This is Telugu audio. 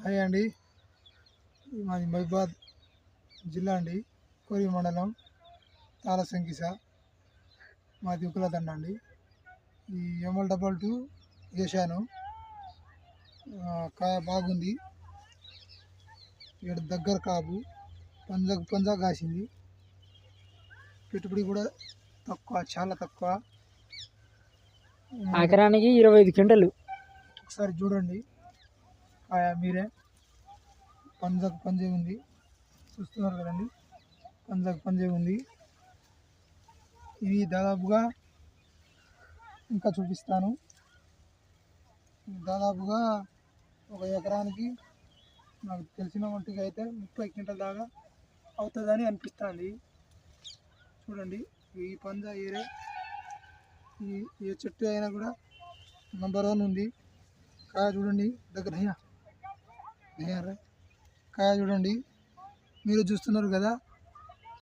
హాయ్ అండి, మాది మహిబాద్ జిల్లా అండి. కోరి మండలం తాళసంకిస, మాది ఉకులదండ అండి. ఈ ML22 వేసాను, కాయ బాగుంది. ఇక్కడ దగ్గర కాపు పంజా కాసింది. పెట్టుబడి కూడా తక్కువ, చాలా తక్కువ. ఎకరానికి 25 క్వింటలు. ఒకసారి చూడండి కాయ మీరే. పంజే ఉంది, చూస్తున్నారు కదండి, పంజే ఉంది. ఇది దాదాపుగా ఇంకా చూపిస్తాను. దాదాపుగా ఒక ఎకరానికి నాకు తెలిసిన మట్టుకు అయితే 30 క్వింటల్ దాకా అవుతుందని అనిపిస్తుంది. చూడండి, ఈ పంజా ఏరే ఈ చెట్టు అయినా కూడా నంబర్ 1 ఉంది. కాయ చూడండి, దగ్గర కాయ చూడండి, మీరు చూస్తున్నారు కదా.